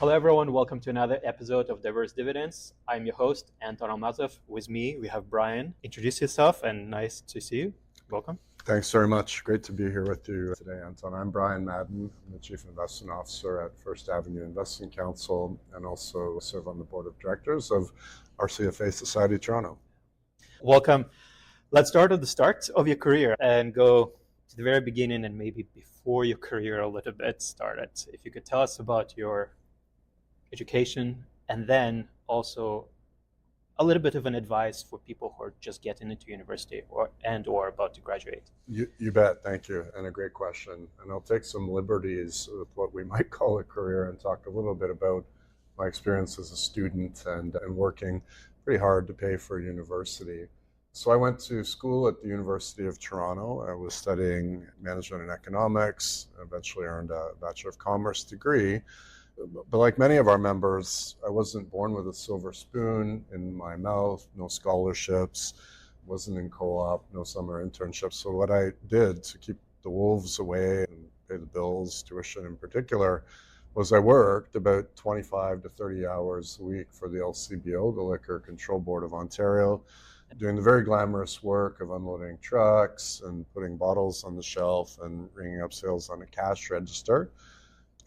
Hello, everyone. Welcome to another episode of Diverse Dividends. I'm your host, Anton Almazov. With me, we have Brian. Introduce yourself and nice to see you. Welcome. Thanks very much. Great to be here with you today, Anton. I'm Brian Madden. I'm the Chief Investment Officer at First Avenue Investment Counsel and also serve on the Board of Directors of our CFA Society Toronto. Welcome. Let's start at the start of your career and go to the very beginning and maybe before your career a little bit started. If you could tell us about your education and then also a little bit of an advice for people who are just getting into university or about to graduate. You bet. Thank you. And a great question. And I'll take some liberties with what we might call a career and talk a little bit about my experience as a student and working pretty hard to pay for university. So I went to school at the University of Toronto. I was studying management and economics, eventually earned a Bachelor of Commerce degree. But like many of our members, I wasn't born with a silver spoon in my mouth, no scholarships, wasn't in co-op, no summer internships. So what I did to keep the wolves away and pay the bills, tuition in particular, was I worked about 25 to 30 hours a week for the LCBO, the Liquor Control Board of Ontario, doing the very glamorous work of unloading trucks and putting bottles on the shelf and ringing up sales on a cash register.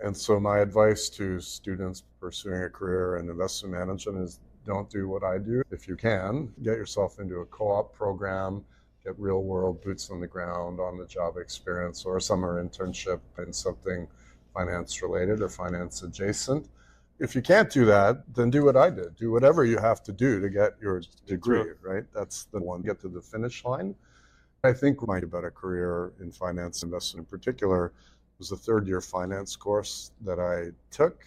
And so my advice to students pursuing a career in investment management is don't do what I do. If you can, get yourself into a co-op program, get real world boots on the ground, on the job experience, or a summer internship in something finance related or finance adjacent. If you can't do that, then do what I did. Do whatever you have to do to get your degree, right? That's the one, get to the finish line. I think about a career in finance investment in particular was a third-year finance course that I took.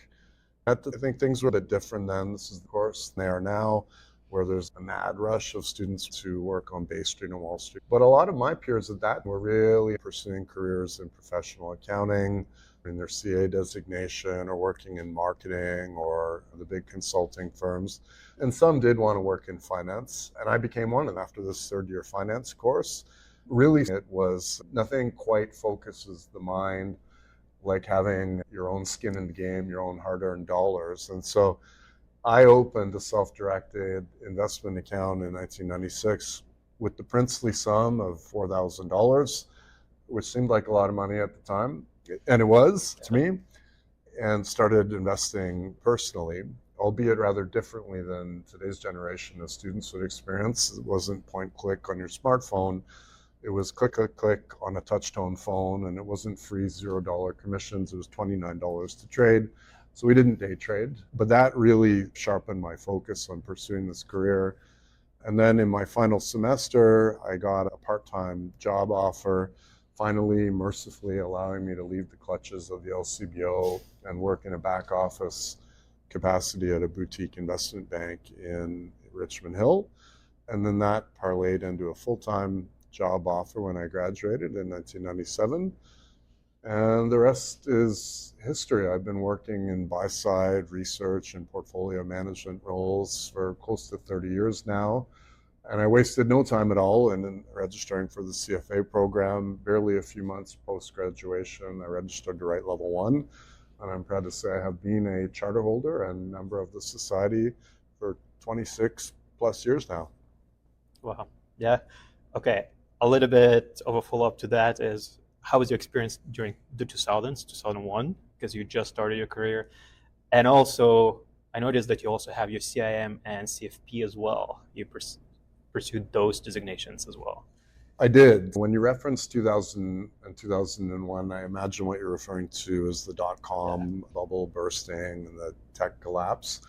I think things were a bit different then. This is the course they are now, where there's a mad rush of students to work on Bay Street and Wall Street. But a lot of my peers at that were really pursuing careers in professional accounting, in their CA designation, or working in marketing or the big consulting firms. And some did want to work in finance, and I became one of them after this third-year finance course. Really, it was nothing quite focuses the mind like having your own skin in the game, your own hard-earned dollars. And so I opened a self-directed investment account in 1996 with the princely sum of $4,000, which seemed like a lot of money at the time. And it was to me, and started investing personally, albeit rather differently than today's generation of students would experience. It wasn't point click on your smartphone. It was click, click, click on a touch-tone phone, and it wasn't free $0 commissions. It was $29 to trade. So we didn't day trade, but that really sharpened my focus on pursuing this career. And then in my final semester, I got a part-time job offer, finally, mercifully allowing me to leave the clutches of the LCBO and work in a back office capacity at a boutique investment bank in Richmond Hill. And then that parlayed into a full-time job offer when I graduated in 1997. And the rest is history. I've been working in buy-side research and portfolio management roles for close to 30 years now. And I wasted no time at all in registering for the CFA program. Barely a few months post-graduation, I registered to write level 1. And I'm proud to say I have been a charter holder and member of the society for 26 plus years now. Wow. Yeah. Okay. A little bit of a follow-up to that is, how was your experience during the 2000s, 2001, because you just started your career? And also, I noticed that you also have your CIM and CFP as well. You pursued those designations as well. I did. When you reference 2000 and 2001, I imagine what you're referring to is the dot-com bubble bursting and the tech collapse.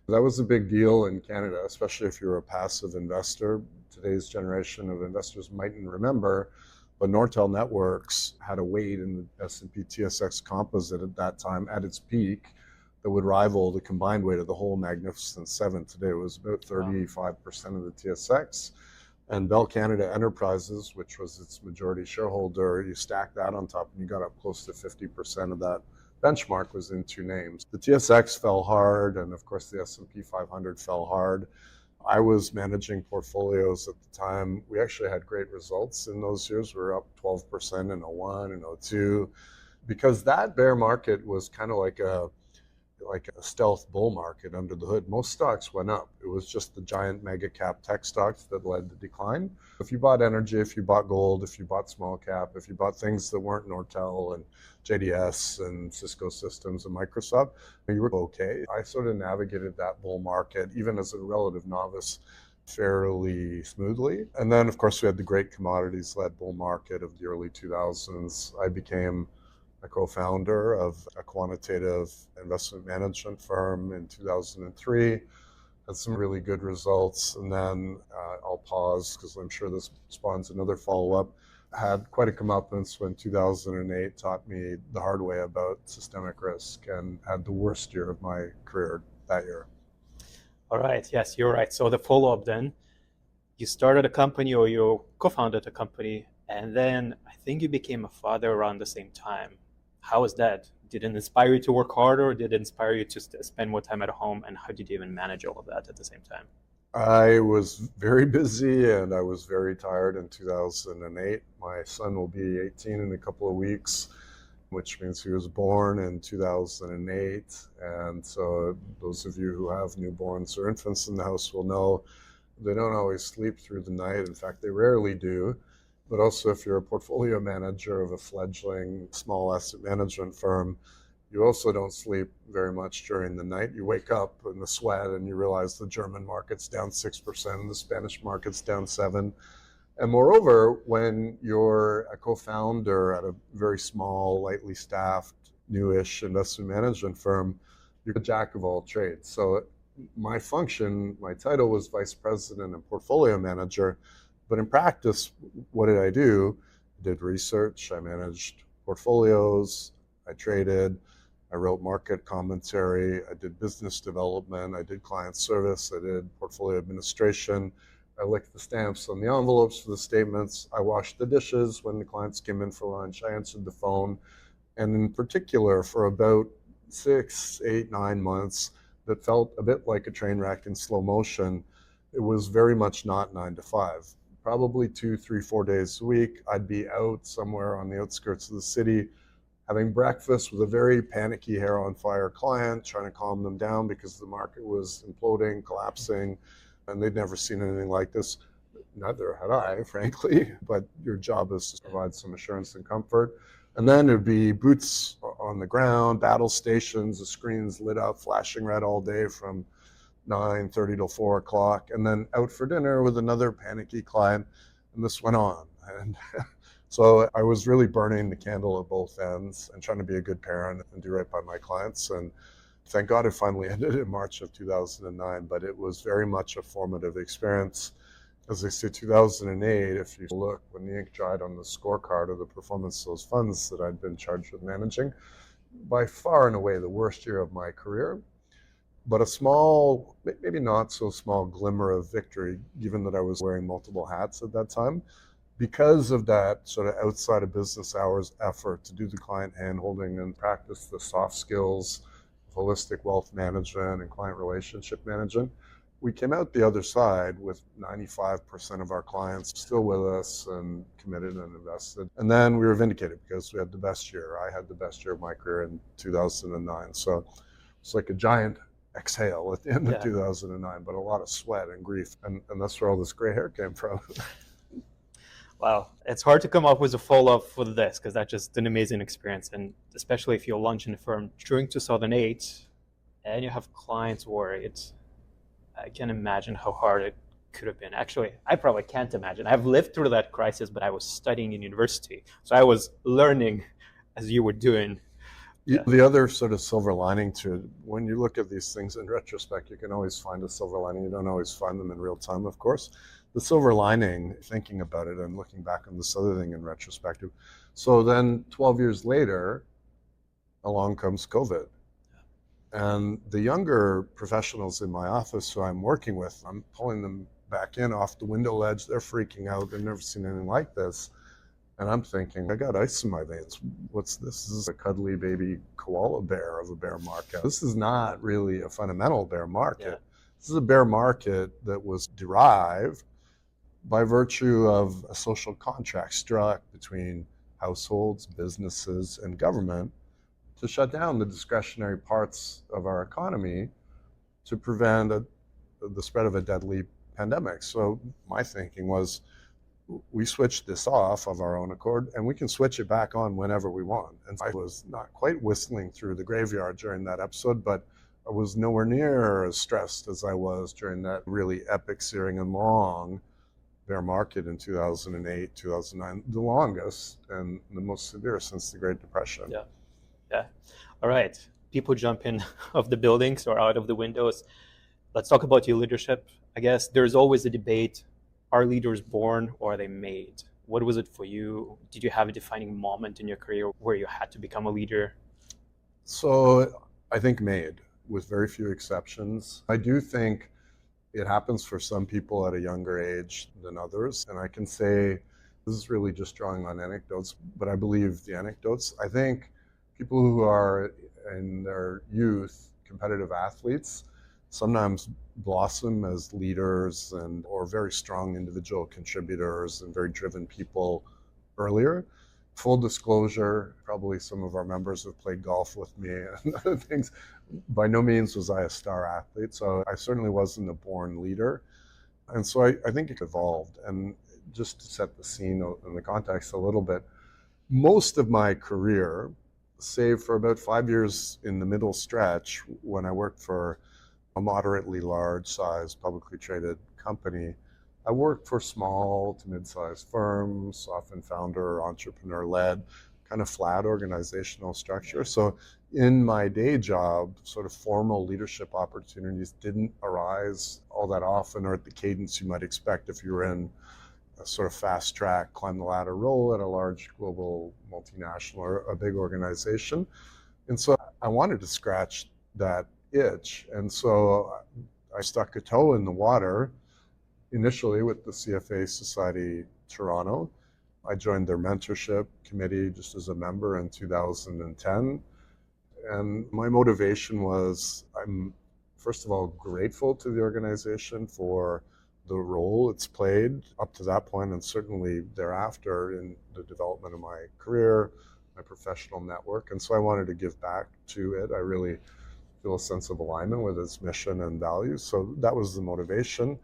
That was a big deal in Canada, especially if you're a passive investor. Today's generation of investors mightn't remember, but Nortel Networks had a weight in the S&P TSX Composite at that time at its peak that would rival the combined weight of the whole Magnificent Seven. Today it was about 35% of the TSX. And Bell Canada Enterprises, which was its majority shareholder, you stack that on top and you got up close to 50% of that benchmark was in two names. The TSX fell hard, and of course the S&P 500 fell hard. I was managing portfolios at the time. We actually had great results in those years. We were up 12% in 01 and 02, because that bear market was kind of like like a stealth bull market under the hood. Most stocks went up. It was just the giant mega cap tech stocks that led the decline. If you bought energy, if you bought gold, if you bought small cap, if you bought things that weren't Nortel and JDS and Cisco Systems and Microsoft, you were okay. I sort of navigated that bull market, even as a relative novice, fairly smoothly. And then, of course, we had the great commodities-led bull market of the early 2000s. I became a co-founder of a quantitative investment management firm in 2003. Had some really good results. And then I'll pause because I'm sure this spawns another follow-up. Had quite a comeuppance when 2008 taught me the hard way about systemic risk, and had the worst year of my career that year. All right. Yes, you're right. So the follow-up then, you started a company or you co-founded a company, and then I think you became a father around the same time. How was that? Did it inspire you to work harder, or did it inspire you to spend more time at home? And how did you even manage all of that at the same time? I was very busy and I was very tired in 2008. My son will be 18 in a couple of weeks, which means he was born in 2008. And so those of you who have newborns or infants in the house will know they don't always sleep through the night. In fact, they rarely do. But also, if you're a portfolio manager of a fledgling small asset management firm, you also don't sleep very much during the night. You wake up in the sweat and you realize the German market's down 6% and the Spanish market's down 7%. And moreover, when you're a co-founder at a very small, lightly staffed, newish investment management firm, you're a jack of all trades. So my function, my title was vice president and portfolio manager. But in practice, what did I do? I did research, I managed portfolios, I traded, I wrote market commentary, I did business development, I did client service, I did portfolio administration, I licked the stamps on the envelopes for the statements, I washed the dishes when the clients came in for lunch, I answered the phone, and in particular for about 6, 8, 9 months that felt a bit like a train wreck in slow motion. It was very much not 9 to 5. Probably 2, 3, 4 days a week, I'd be out somewhere on the outskirts of the city having breakfast with a very panicky, hair on fire client, trying to calm them down because the market was imploding, collapsing, and they'd never seen anything like this. Neither had I, frankly, but your job is to provide some assurance and comfort. And then it'd be boots on the ground, battle stations, the screens lit up, flashing red all day from 9:30 till 4 o'clock, and then out for dinner with another panicky client, and this went on. And so I was really burning the candle at both ends and trying to be a good parent and do right by my clients. And thank God it finally ended in March of 2009, but it was very much a formative experience. As I say, 2008, if you look, when the ink dried on the scorecard of the performance of those funds that I'd been charged with managing, by far and away the worst year of my career. But a small, maybe not so small glimmer of victory, given that I was wearing multiple hats at that time, because of that sort of outside of business hours effort to do the client handholding and practice the soft skills, holistic wealth management and client relationship management. We came out the other side with 95% of our clients still with us and committed and invested. And then we were vindicated because we had the best year. I had the best year of my career in 2009. So it's like a giant exhale at the end of 2009, but a lot of sweat and grief. And that's where all this gray hair came from. Wow. It's hard to come up with a follow-up for this because that's just an amazing experience. And especially if you're launching a firm during 2008 and you have clients worried, I can imagine how hard it could have been. Actually, I probably can't imagine. I've lived through that crisis, but I was studying in university. So I was learning as you were doing. Yeah. The other sort of silver lining to it, when you look at these things in retrospect, you can always find a silver lining. You don't always find them in real time, of course. The silver lining, thinking about it and looking back on this other thing in retrospective. So then 12 years later, along comes COVID. And the younger professionals in my office who I'm working with, I'm pulling them back in off the window ledge. They're freaking out. They've never seen anything like this. And I'm thinking, I got ice in my veins. What's this? This is a cuddly baby koala bear of a bear market. This is not really a fundamental bear market. Yeah. This is a bear market that was derived by virtue of a social contract struck between households, businesses, and government to shut down the discretionary parts of our economy to prevent the spread of a deadly pandemic. So my thinking was, we switched this off of our own accord, and we can switch it back on whenever we want. And I was not quite whistling through the graveyard during that episode, but I was nowhere near as stressed as I was during that really epic, searing, and long bear market in 2008, 2009, the longest and the most severe since the Great Depression. Yeah. Yeah. All right. People jump in of the buildings or out of the windows. Let's talk about your leadership. I guess there's always a debate. Are leaders born or are they made? What was it for you? Did you have a defining moment in your career where you had to become a leader? So I think made, with very few exceptions. I do think it happens for some people at a younger age than others. And I can say, this is really just drawing on anecdotes, but I believe the anecdotes. I think people who are in their youth competitive athletes sometimes blossom as leaders or very strong individual contributors and very driven people earlier. Full disclosure, probably some of our members have played golf with me and other things. By no means was I a star athlete, so I certainly wasn't a born leader. And so I think it evolved. And just to set the scene and the context a little bit, most of my career, save for about 5 years in the middle stretch when I worked for a moderately large-sized publicly traded company, I worked for small to mid-sized firms, often founder or entrepreneur-led, kind of flat organizational structure. So in my day job, sort of formal leadership opportunities didn't arise all that often or at the cadence you might expect if you were in a sort of fast track, climb the ladder role at a large global multinational or a big organization. And so I wanted to scratch that itch. And so I stuck a toe in the water initially with the CFA Society Toronto. I joined their mentorship committee just as a member in 2010. And my motivation was, I'm first of all grateful to the organization for the role it's played up to that point and certainly thereafter in the development of my career, my professional network. And so I wanted to give back to it. I really feel a sense of alignment with its mission and values. So that was the motivation.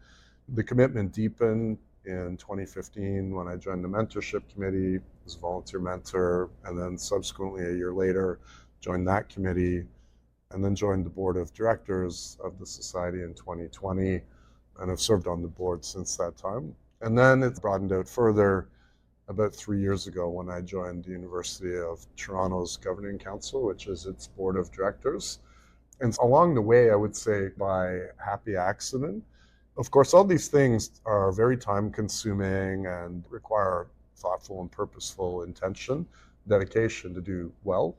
The commitment deepened in 2015 when I joined the mentorship committee as a volunteer mentor, and then subsequently a year later joined that committee, and then joined the board of directors of the society in 2020, and have served on the board since that time. And then it broadened out further about 3 years ago when I joined the University of Toronto's Governing Council, which is its board of directors. And along the way, I would say by happy accident, of course, all these things are very time consuming and require thoughtful and purposeful intention, dedication to do well.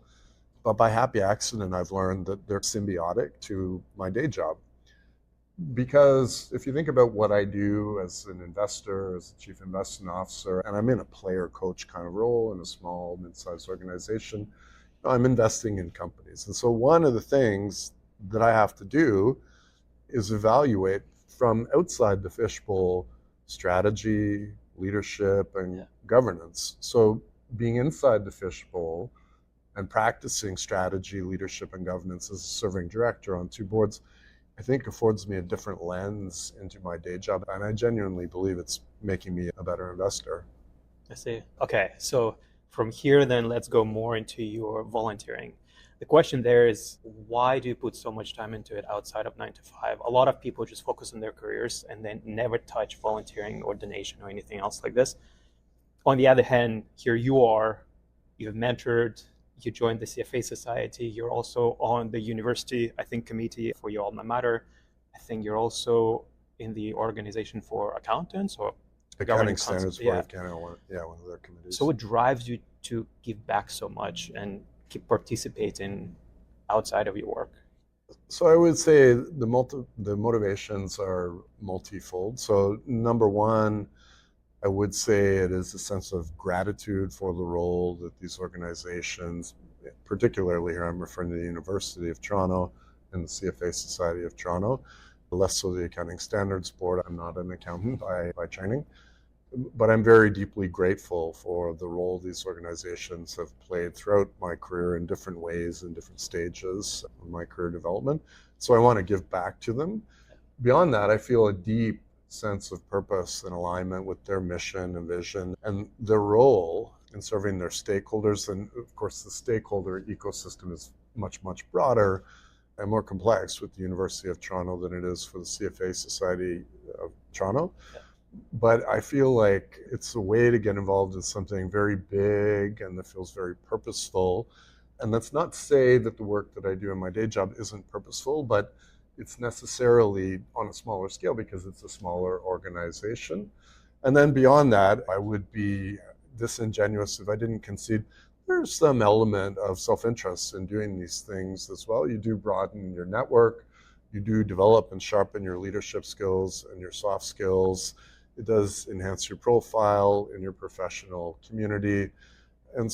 But by happy accident, I've learned that they're symbiotic to my day job. Because if you think about what I do as an investor, as a chief investment officer, and I'm in a player coach kind of role in a small, mid-sized organization, I'm investing in companies. And so one of the things that I have to do is evaluate from outside the fishbowl strategy, leadership, and governance. So being inside the fishbowl and practicing strategy, leadership, and governance as a serving director on two boards, I think affords me a different lens into my day job. And I genuinely believe it's making me a better investor. I see. Okay, so from here, then let's go more into your volunteering. The question there is, why do you put so much time into it outside of 9 to 5? A lot of people just focus on their careers and then never touch volunteering or donation or anything else like this. On the other hand, here you are, you've mentored, you joined the CFA Society, you're also on the university, I think, committee for your alma mater. I think you're also in the organization for accountants or Accounting Standards Board of Canada, one of their committees. So what drives you to give back so much and keep participating outside of your work? So I would say the motivations are multifold. So number one, I would say it is a sense of gratitude for the role that these organizations, particularly here I'm referring to the University of Toronto and the CFA Society of Toronto, less so the Accounting Standards Board. I'm not an accountant by training. But I'm very deeply grateful for the role these organizations have played throughout my career in different ways and different stages of my career development. So I want to give back to them. Beyond that, I feel a deep sense of purpose and alignment with their mission and vision and their role in serving their stakeholders. And of course, the stakeholder ecosystem is much, much broader and more complex with the University of Toronto than it is for the CFA Society of Toronto. But I feel like it's a way to get involved in something very big and that feels very purposeful. And that's not to say that the work that I do in my day job isn't purposeful, but it's necessarily on a smaller scale because it's a smaller organization. And then beyond that, I would be disingenuous if I didn't concede there's some element of self-interest in doing these things as well. You do broaden your network, you do develop and sharpen your leadership skills and your soft skills. It does enhance your profile in your professional community. And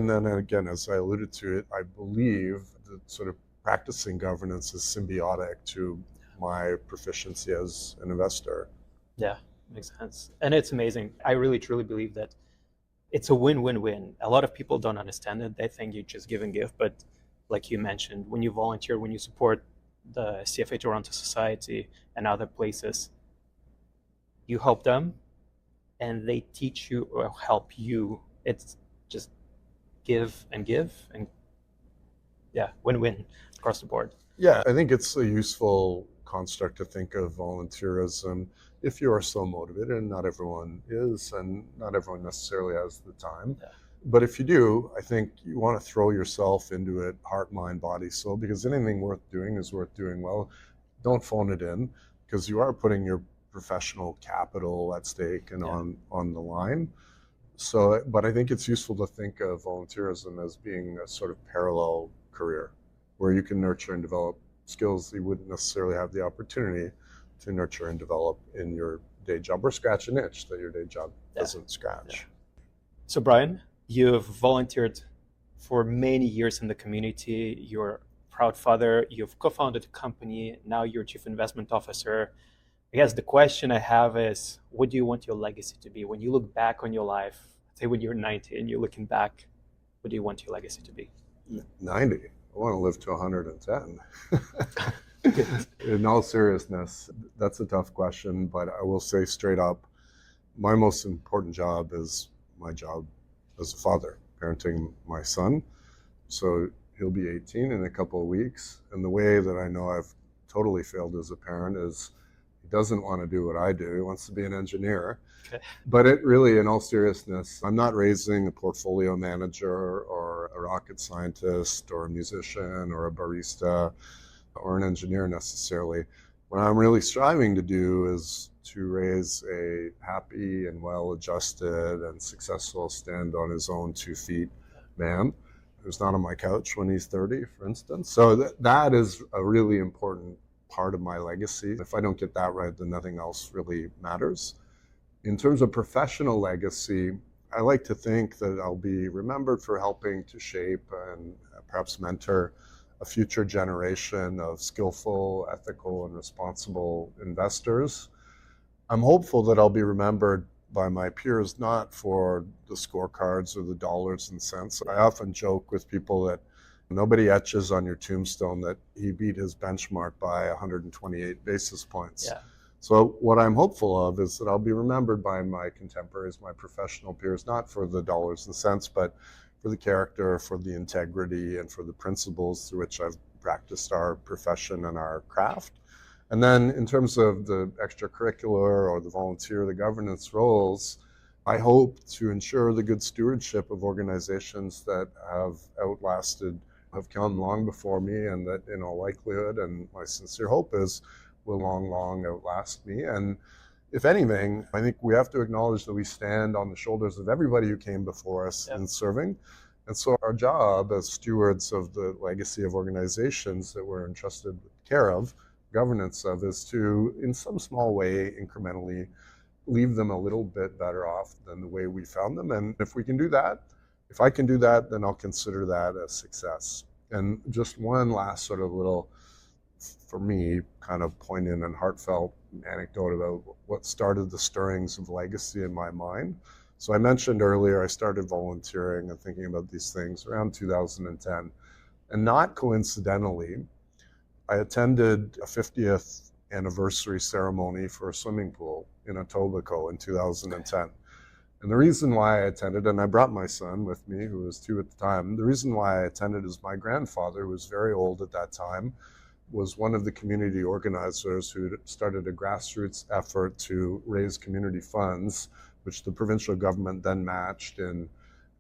then again, as I alluded to it, I believe that sort of practicing governance is symbiotic to my proficiency as an investor. Yeah, makes sense. And it's amazing. I really truly believe that it's a win-win-win. A lot of people don't understand it. They think you just give and give. But like you mentioned, when you volunteer, when you support the CFA Toronto Society and other places, you help them and they teach you or help you. It's just give and yeah, win-win across the board. Yeah, I think it's a useful construct to think of volunteerism if you are so motivated, and not everyone is, and not everyone necessarily has the time. Yeah. But if you do, I think you want to throw yourself into it, heart, mind, body, soul, because anything worth doing is worth doing well. Don't phone it in, because you are putting your professional capital at stake and on the line. So, but I think it's useful to think of volunteerism as being a sort of parallel career where you can nurture and develop skills that you wouldn't necessarily have the opportunity to nurture and develop in your day job, or scratch an itch that your day job doesn't scratch. Yeah. So Brian, you've volunteered for many years in the community. You're a proud father. You've co-founded a company. Now you're chief investment officer. I guess the question I have is, what do you want your legacy to be? When you look back on your life, say when you're 90 and you're looking back, what do you want your legacy to be? 90. I want to live to 110. In all seriousness, that's a tough question, but I will say straight up, my most important job is my job as a father, parenting my son. So he'll be 18 in a couple of weeks. And the way that I know I've totally failed as a parent is he doesn't want to do what I do. He wants to be an engineer. Okay. But it really, in all seriousness, I'm not raising a portfolio manager or a rocket scientist or a musician or a barista or an engineer necessarily. What I'm really striving to do is to raise a happy and well-adjusted and successful stand on his own 2 feet man who's not on my couch when he's 30, for instance. So that is a really important part of my legacy. If I don't get that right, then nothing else really matters. In terms of professional legacy, I like to think that I'll be remembered for helping to shape and perhaps mentor a future generation of skillful, ethical, and responsible investors. I'm hopeful that I'll be remembered by my peers not for the scorecards or the dollars and cents. I often joke with people that nobody etches on your tombstone that he beat his benchmark by 128 basis points. Yeah. So what I'm hopeful of is that I'll be remembered by my contemporaries, my professional peers, not for the dollars and cents, but for the character, for the integrity, and for the principles through which I've practiced our profession and our craft. And then in terms of the extracurricular or the volunteer, the governance roles, I hope to ensure the good stewardship of organizations that have come long before me, and that in all likelihood, and my sincere hope is, will long outlast me. And if anything, I think we have to acknowledge that we stand on the shoulders of everybody who came before us in serving. And so our job as stewards of the legacy of organizations that we're entrusted with care of, governance of, is to, in some small way, incrementally, leave them a little bit better off than the way we found them. And if we can do that, if I can do that, then I'll consider that a success. And just one last sort of little for me, kind of poignant and heartfelt anecdote about what started the stirrings of legacy in my mind. So I mentioned earlier, I started volunteering and thinking about these things around 2010. And not coincidentally, I attended a 50th anniversary ceremony for a swimming pool in Etobicoke in 2010. And the reason why I attended, and I brought my son with me, who was 2 at the time, the reason why I attended is my grandfather, who was very old at that time, was one of the community organizers who started a grassroots effort to raise community funds, which the provincial government then matched in,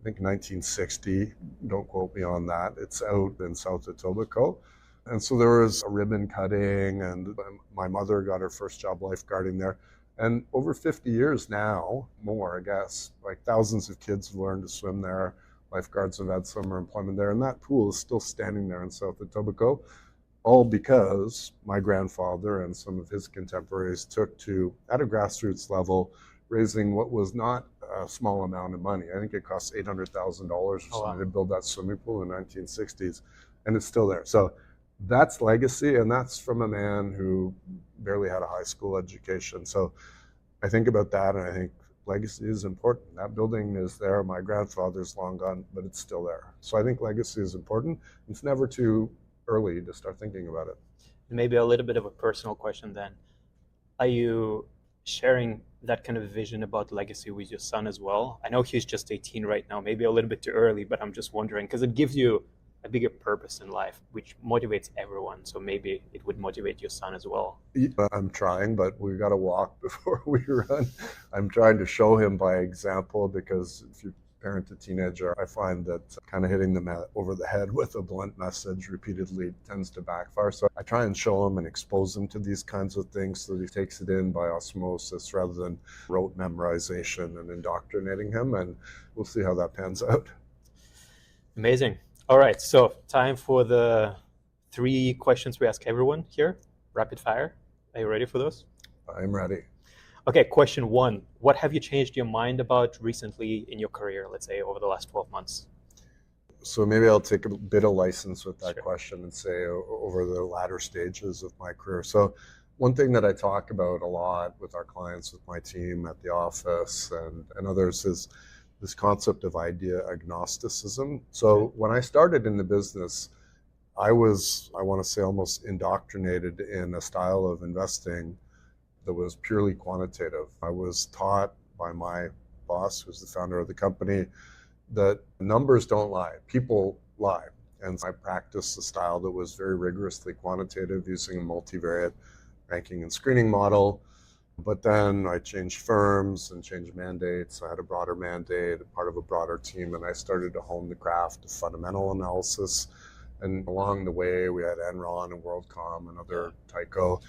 I think, 1960. Don't quote me on that. It's out in South Etobicoke. And so there was a ribbon cutting, and my mother got her first job lifeguarding there. And over 50 years now, more, I guess, like thousands of kids have learned to swim there. Lifeguards have had summer employment there. And that pool is still standing there in South Etobicoke, all because my grandfather and some of his contemporaries took to, at a grassroots level, raising what was not a small amount of money. I think it cost $800,000 or something to build that swimming pool in the 1960s. And it's still there. So that's legacy, and that's from a man who barely had a high school education. So I think about that, and I think legacy is important. That building is there. My grandfather's long gone, but it's still there. So I think legacy is important. It's never too early to start thinking about it. Maybe a little bit of a personal question then. Are you sharing that kind of vision about legacy with your son as well? I know he's just 18 right now, maybe a little bit too early, but I'm just wondering, because it gives you a bigger purpose in life, which motivates everyone. So maybe it would motivate your son as well. I'm trying, but we got to walk before we run. I'm trying to show him by example, because if you parent a teenager, I find that kind of hitting them over the head with a blunt message repeatedly tends to backfire. So I try and show him and expose him to these kinds of things so that he takes it in by osmosis rather than rote memorization and indoctrinating him. And we'll see how that pans out. Amazing. All right, so time for the 3 questions we ask everyone here, rapid fire. Are you ready for those? I'm ready. Okay, question 1. What have you changed your mind about recently in your career, let's say over the last 12 months? So maybe I'll take a bit of license with that Sure. question and say over the latter stages of my career. So one thing that I talk about a lot with our clients, with my team at the office and others is this concept of idea agnosticism. So when I started in the business, I was, I want to say, almost indoctrinated in a style of investing that was purely quantitative. I was taught by my boss, who's the founder of the company, that numbers don't lie, people lie. And I practiced a style that was very rigorously quantitative, using a multivariate ranking and screening model. But then I changed firms and changed mandates. I had a broader mandate, part of a broader team, and I started to hone the craft of fundamental analysis. And along the way, we had Enron and WorldCom and other Tyco.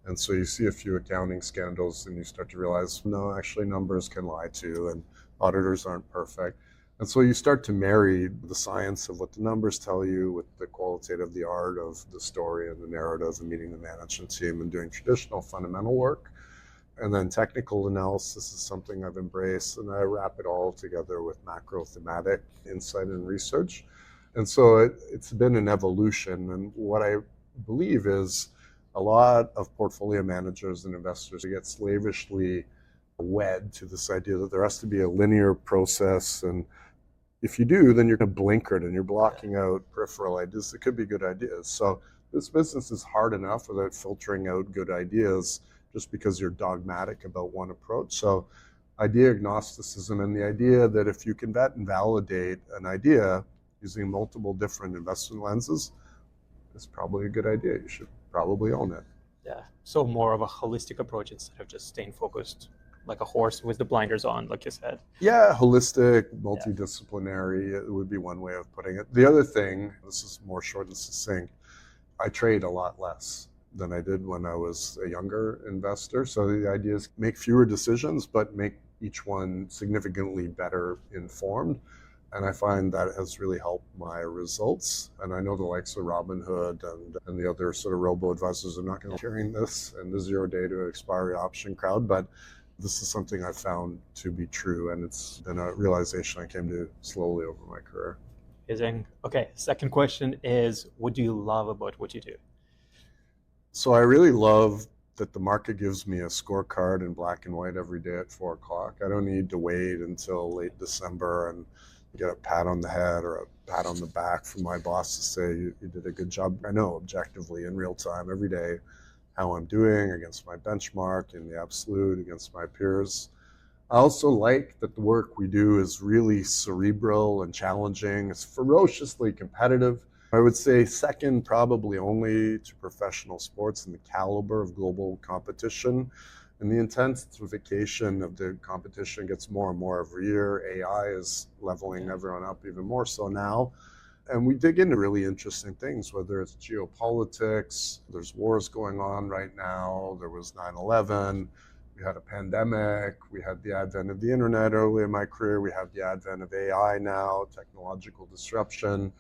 And so you see a few accounting scandals and you start to realize, no, actually numbers can lie too, and auditors aren't perfect. And so you start to marry the science of what the numbers tell you with the qualitative, the art of the story and the narrative, and meeting the management team and doing traditional fundamental work. And then technical analysis is something I've embraced, and I wrap it all together with macro thematic insight and research. And so it's been an evolution. And what I believe is a lot of portfolio managers and investors get slavishly wed to this idea that there has to be a linear process. And if you do, then you're going to blinkered and you're blocking out peripheral ideas that could be good ideas. So this business is hard enough without filtering out good ideas just because you're dogmatic about one approach. So idea agnosticism, and the idea that if you can vet and validate an idea using multiple different investment lenses, is probably a good idea. You should probably own it. Yeah, so more of a holistic approach instead of just staying focused like a horse with the blinders on, like you said. Yeah, holistic, multidisciplinary, it would be one way of putting it. The other thing, this is more short and succinct, I trade a lot less than I did when I was a younger investor. So the idea is make fewer decisions, but make each one significantly better informed. And I find that has really helped my results. And I know the likes of Robinhood and the other sort of robo-advisors are not going to be hearing this and the 0-day to expiry option crowd, but this is something I've found to be true. And it's been a realization I came to slowly over my career. Amazing. Okay, second question is, what do you love about what you do? So I really love that the market gives me a scorecard in black and white every day at 4 o'clock. I don't need to wait until late December and get a pat on the head or a pat on the back from my boss to say you did a good job. I know objectively in real time every day how I'm doing against my benchmark in the absolute, against my peers. I also like that the work we do is really cerebral and challenging. It's ferociously competitive. I would say second probably only to professional sports in the caliber of global competition. And the intensification of the competition gets more and more every year. AI is leveling everyone up even more so now. And we dig into really interesting things, whether it's geopolitics, there's wars going on right now, there was 9/11, we had a pandemic, we had the advent of the internet early in my career, we have the advent of AI now, technological disruption.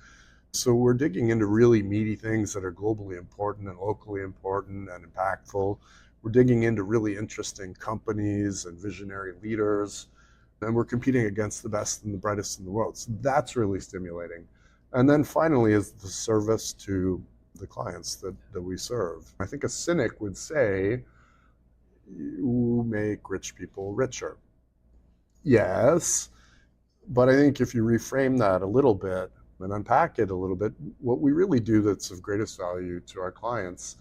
So we're digging into really meaty things that are globally important and locally important and impactful. We're digging into really interesting companies and visionary leaders, and we're competing against the best and the brightest in the world. So that's really stimulating. And then finally is the service to the clients that we serve. I think a cynic would say, you make rich people richer. Yes, but I think if you reframe that a little bit and unpack it a little bit, what we really do that's of greatest value to our clients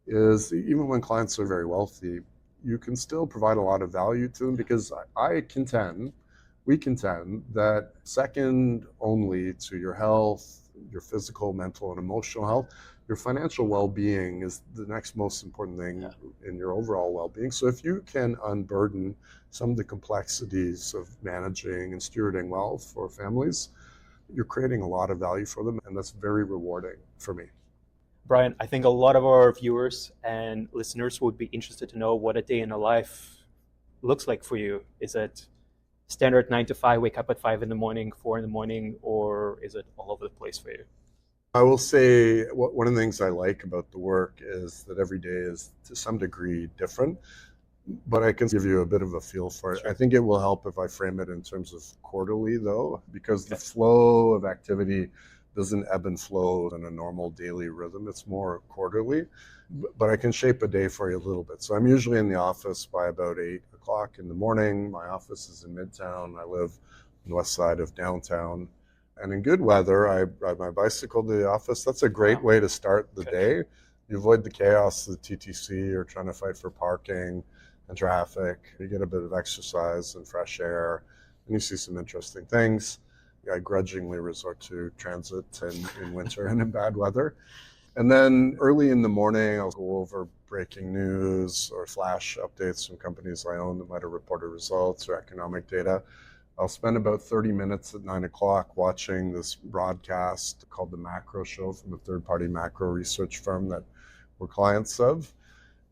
is even when clients are very wealthy, you can still provide a lot of value to them because we contend that second only to your health, your physical, mental, and emotional health, your financial well-being is the next most important thing in your overall well-being. So if you can unburden some of the complexities of managing and stewarding wealth for families, you're creating a lot of value for them, and that's very rewarding for me. Brian, I think a lot of our viewers and listeners would be interested to know what a day in a life looks like for you. Is it standard 9 to 5, wake up at 5 in the morning, 4 in the morning, or is it all over the place for you? I will say one of the things I like about the work is that every day is to some degree different, but I can give you a bit of a feel for it. Sure. I think it will help if I frame it in terms of quarterly though, because the flow of activity doesn't ebb and flow in a normal daily rhythm. It's more quarterly, but I can shape a day for you a little bit. So I'm usually in the office by about 8 o'clock in the morning. My office is in Midtown. I live on the west side of downtown. And in good weather, I ride my bicycle to the office. That's a great way to start the day. You avoid the chaos of the TTC or trying to fight for parking and traffic. You get a bit of exercise and fresh air, and you see some interesting things. I grudgingly resort to transit in winter and in bad weather. And then early in the morning, I'll go over breaking news or flash updates from companies I own that might have reported results or economic data. I'll spend about 30 minutes at 9 o'clock watching this broadcast called The Macro Show from a third-party macro research firm that we're clients of.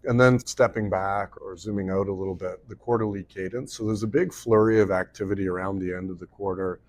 And then stepping back or zooming out a little bit, the quarterly cadence. So there's a big flurry of activity around the end of the quarter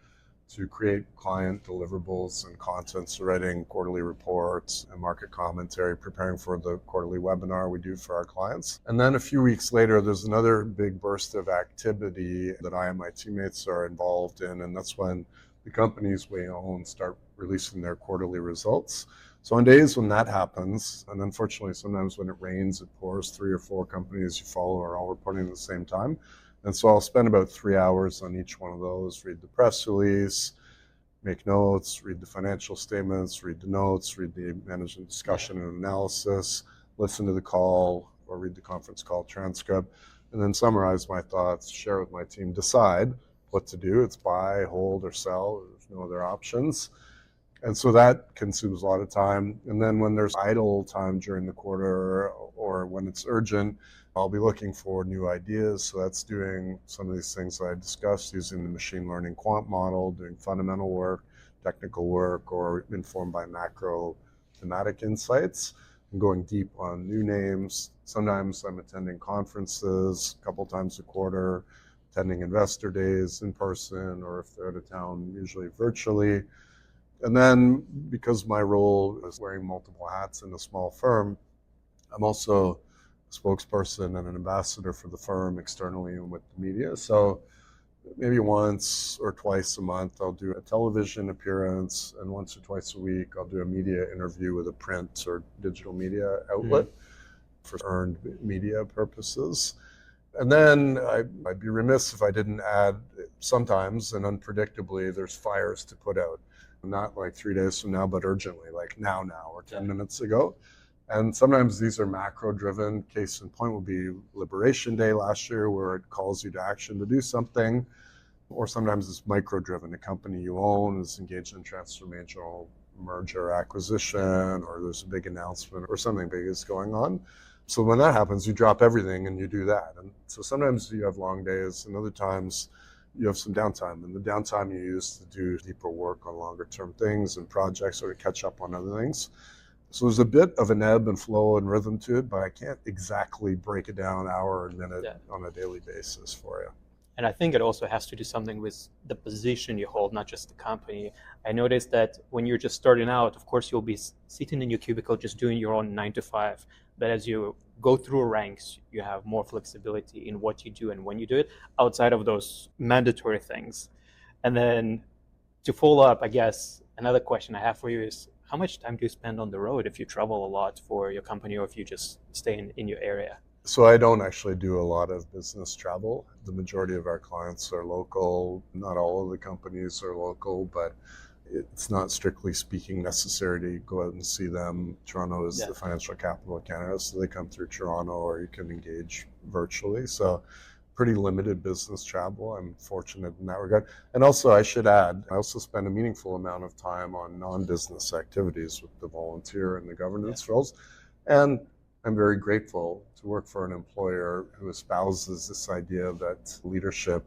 to create client deliverables and content, so writing quarterly reports and market commentary, preparing for the quarterly webinar we do for our clients. And then a few weeks later, there's another big burst of activity that I and my teammates are involved in, and that's when the companies we own start releasing their quarterly results. So on days when that happens, and unfortunately sometimes when it rains, it pours, 3 or 4 companies you follow are all reporting at the same time. And so I'll spend about 3 hours on each one of those, read the press release, make notes, read the financial statements, read the notes, read the management discussion and analysis, listen to the call or read the conference call transcript, and then summarize my thoughts, share with my team, decide what to do. It's buy, hold, or sell. There's no other options. And so that consumes a lot of time. And then when there's idle time during the quarter or when it's urgent, I'll be looking for new ideas. So that's doing some of these things that I discussed, using the machine learning quant model, doing fundamental work, technical work, or informed by macro thematic insights, and going deep on new names. Sometimes I'm attending conferences a couple times a quarter, attending investor days in person, or if they're out of town, usually virtually. And then because my role is wearing multiple hats in a small firm, I'm also a spokesperson and an ambassador for the firm externally and with the media. So maybe once or twice a month, I'll do a television appearance, and once or twice a week, I'll do a media interview with a print or digital media outlet for earned media purposes. And then I'd be remiss if I didn't add, sometimes and unpredictably, there's fires to put out. Not like 3 days from now, but urgently, like now, or 10 minutes ago. And sometimes these are macro-driven. Case in point would be Liberation Day last year, where it calls you to action to do something. Or sometimes it's micro-driven. A company you own is engaged in transformational merger acquisition, or there's a big announcement, or something big is going on. So when that happens, you drop everything and you do that. And so sometimes you have long days, and other times you have some downtime. And the downtime you use to do deeper work on longer term things and projects, or to catch up on other things. So there's a bit of an ebb and flow and rhythm to it, but I can't exactly break it down hour and minute on a daily basis for you. And I think it also has to do something with the position you hold, not just the company. I noticed that when you're just starting out, of course, you'll be sitting in your cubicle just doing your own 9 to 5. But as you go through ranks, you have more flexibility in what you do and when you do it, outside of those mandatory things. And then to follow up, I guess, another question I have for you is, how much time do you spend on the road if you travel a lot for your company, or if you just stay in your area? So I don't actually do a lot of business travel. The majority of our clients are local. Not all of the companies are local, but it's not strictly speaking necessary to go out and see them. Toronto is the financial capital of Canada, so they come through Toronto, or you can engage virtually. So pretty limited business travel. I'm fortunate in that regard. And also, I should add, I also spend a meaningful amount of time on non-business activities with the volunteer and the governance roles. And I'm very grateful to work for an employer who espouses this idea that leadership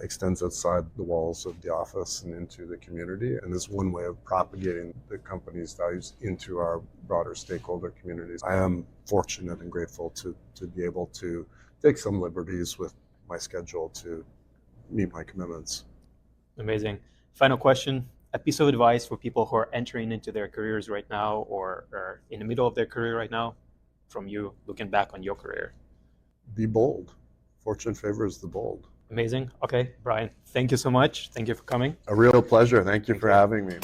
extends outside the walls of the office and into the community, and is one way of propagating the company's values into our broader stakeholder communities. I am fortunate and grateful to be able to take some liberties with my schedule to meet my commitments. Amazing. Final question, a piece of advice for people who are entering into their careers right now, or are in the middle of their career right now, from you looking back on your career. Be bold. Fortune favors the bold. Amazing. Okay, Brian, thank you so much. Thank you for coming. A real pleasure. Thank you for having me.